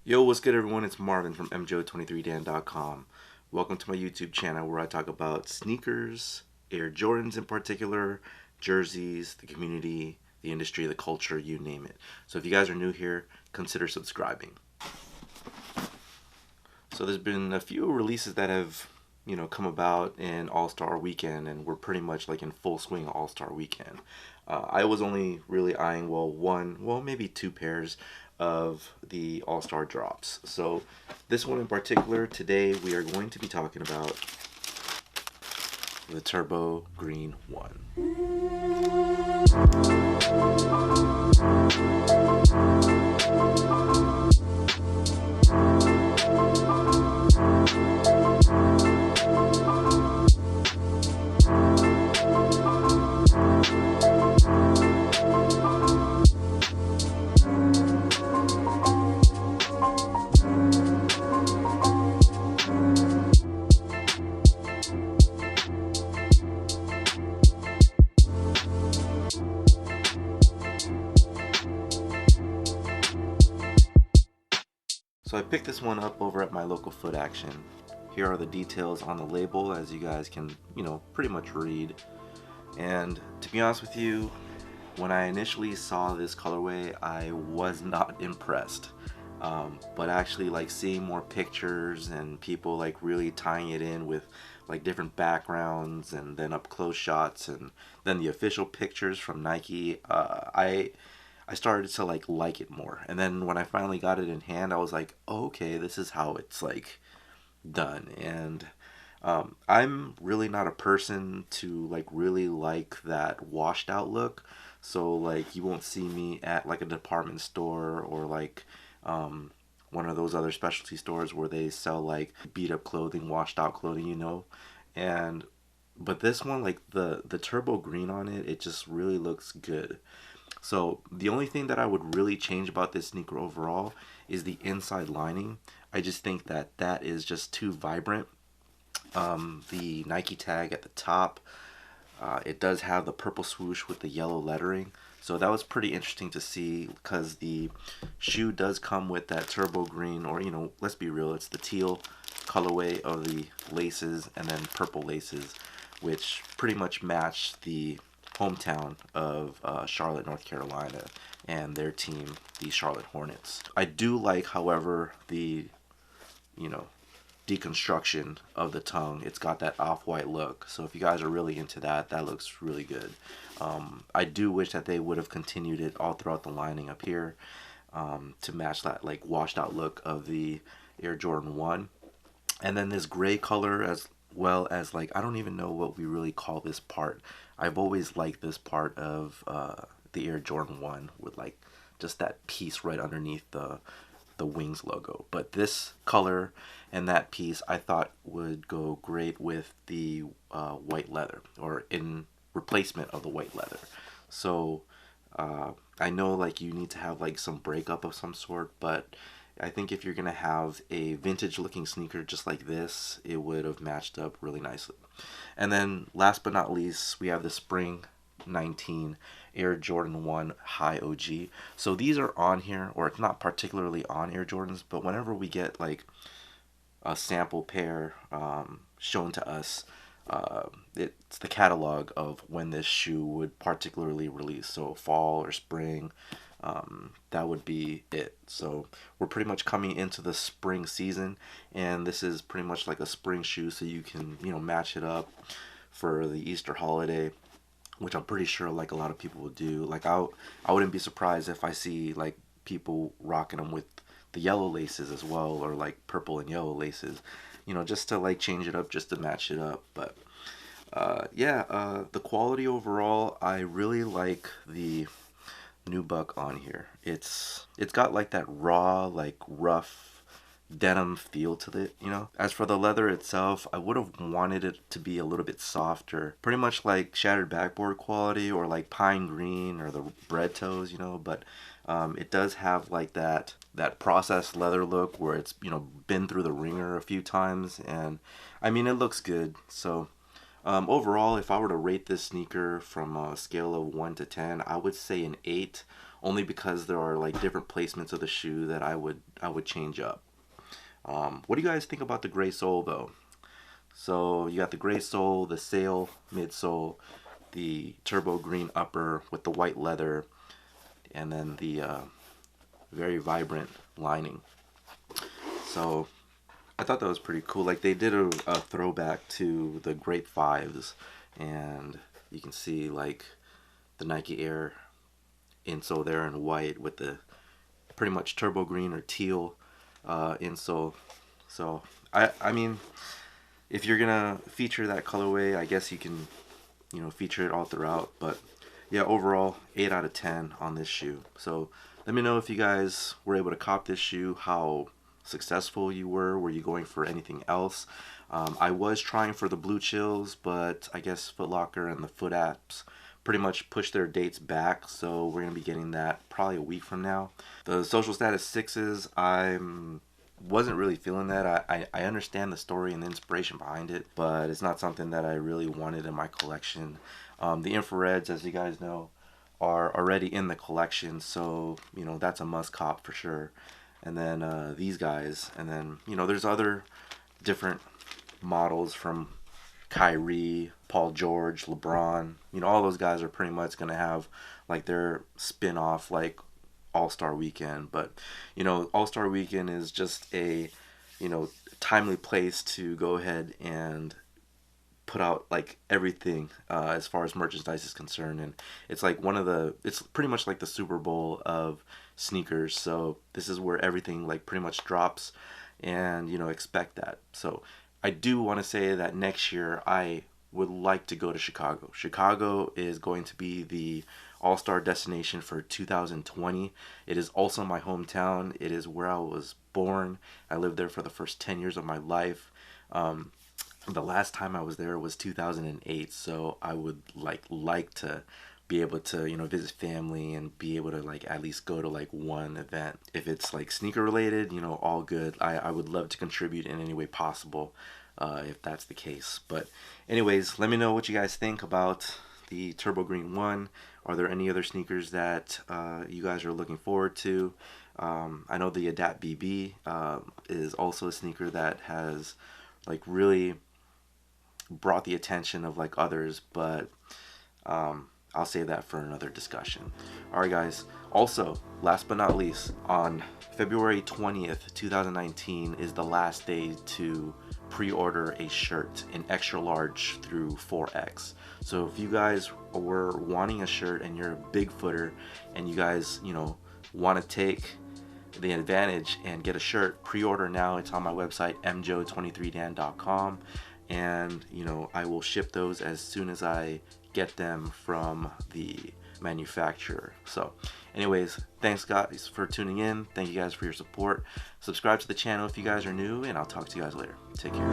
Yo, what's good, everyone? It's Marvin from MJO23Dan.com. Welcome to my YouTube channel where I talk about sneakers, Air Jordans in particular, jerseys, the community, the industry, the culture, you name it. So if you guys are new here, consider subscribing. So there's been a few releases that have, come about in All-Star Weekend, and we're pretty much like in full swing All-Star Weekend. I was only really eyeing, maybe two pairs of the All-Star drops. So this one in particular, today we are going to be talking about the Turbo Green one. So I picked this one up over at my local Foot Action. Here are the details on the label, as you guys can, pretty much read. And to be honest with you, when I initially saw this colorway, I was not impressed. But actually, like, seeing more pictures and people like really tying it in with like different backgrounds and then up close shots and then the official pictures from Nike, I started to like it more. And then when I finally got it in hand, I was like, oh, okay, this is how it's like done. And I'm really not a person to like really like that washed out look. So like you won't see me at like a department store or like one of those other specialty stores where they sell like beat up clothing, washed out clothing. And but this one, like the turbo green on it, it just really looks good. So the only thing that I would really change about this sneaker overall is the inside lining. I just think that that is just too vibrant. The Nike tag at the top, it does have the purple swoosh with the yellow lettering. So that was pretty interesting to see because the shoe does come with that turbo green, or let's be real, it's the teal colorway of the laces and then purple laces, which pretty much match the hometown of Charlotte, North Carolina, and their team, the Charlotte Hornets. I do like, however, the you know deconstruction of the tongue. It's got that off-white look. So if you guys are really into that, that looks really good. I do wish that they would have continued it all throughout the lining up here to match that like washed out look of the Air Jordan 1. And then this gray color, as well as like, I don't even know what we really call this part. I've always liked this part of the Air Jordan 1 with like just that piece right underneath the wings logo. But this color and that piece I thought would go great with the white leather, or in replacement of the white leather. So I know like you need to have like some breakup of some sort, but I think if you're gonna have a vintage looking sneaker just like this, it would have matched up really nicely. And then last but not least, we have the Spring 19 Air Jordan 1 High OG. So these are on here, or it's not particularly on Air Jordans, but whenever we get like a sample pair shown to us, it's the catalog of when this shoe would particularly release. So fall or spring, that would be it. So we're pretty much coming into the spring season, and this is pretty much like a spring shoe, so you can match it up for the Easter holiday, which I'm pretty sure like a lot of people will do. Like I wouldn't be surprised if I see like people rocking them with the yellow laces as well, or like purple and yellow laces, just to like change it up, just to match it up. But yeah, the quality overall, I really like the nubuck on here. It's got like that raw, like rough denim feel to it. As for the leather itself, I would have wanted it to be a little bit softer, pretty much like shattered backboard quality or like pine green or the bread toes. But it does have like that processed leather look where it's been through the ringer a few times, and I mean it looks good. So overall, if I were to rate this sneaker from a scale of 1 to 10, I would say an 8 only because there are like different placements of the shoe that I would change up. What do you guys think about the gray sole though? So you got the gray sole, the sail midsole, the turbo green upper with the white leather, and then the very vibrant lining. So I thought that was pretty cool. Like they did a throwback to the Grape 5s, and you can see like the Nike Air insole there in white with the pretty much turbo green or teal insole. So I mean, if you're gonna feature that colorway, I guess you can, you know, feature it all throughout. But yeah, overall 8 out of 10 on this shoe. So let me know if you guys were able to cop this shoe, how successful you were you going for anything else. I was trying for the Blue Chills, but I guess Foot Locker and the Foot apps pretty much pushed their dates back, so we're gonna be getting that probably a week from now. The Social Status 6s, I wasn't really feeling that. I understand the story and the inspiration behind it, but it's not something that I really wanted in my collection. The infrareds, as you guys know, are already in the collection, so you know that's a must cop for sure. And then these guys, and then you know there's other different models from Kyrie, Paul George, LeBron. You know, all those guys are pretty much gonna have like their spin-off like All-Star Weekend. But you know, All-Star Weekend is just a, you know, timely place to go ahead and put out like everything as far as merchandise is concerned. And it's like it's pretty much like the Super Bowl of sneakers. So this is where everything like pretty much drops, and you know, expect that. So I do want to say that next year I would like to go to Chicago. Chicago is going to be the all-star destination for 2020. It is also my hometown. It is where I was born. I lived there for the first 10 years of my life. The last time I was there was 2008, so I would like to be able to, you know, visit family and be able to like at least go to like one event. If it's like sneaker related, you know, all good. I would love to contribute in any way possible if that's the case. But anyways, let me know what you guys think about the Turbo Green 1. Are there any other sneakers that you guys are looking forward to? I know the Adapt BB is also a sneaker that has like really brought the attention of like others, but I'll save that for another discussion. Alright guys, also last but not least, on February 20th 2019 is the last day to pre-order a shirt in extra large through 4X. So if you guys were wanting a shirt and you're a big footer and you guys, you know, want to take the advantage and get a shirt, pre-order now. It's on my website mjo23dan.com, and you know, I will ship those as soon as I get them from the manufacturer. So anyways, thanks guys for tuning in. Thank you guys for your support. Subscribe to the channel if you guys are new, and I'll talk to you guys later. Take care.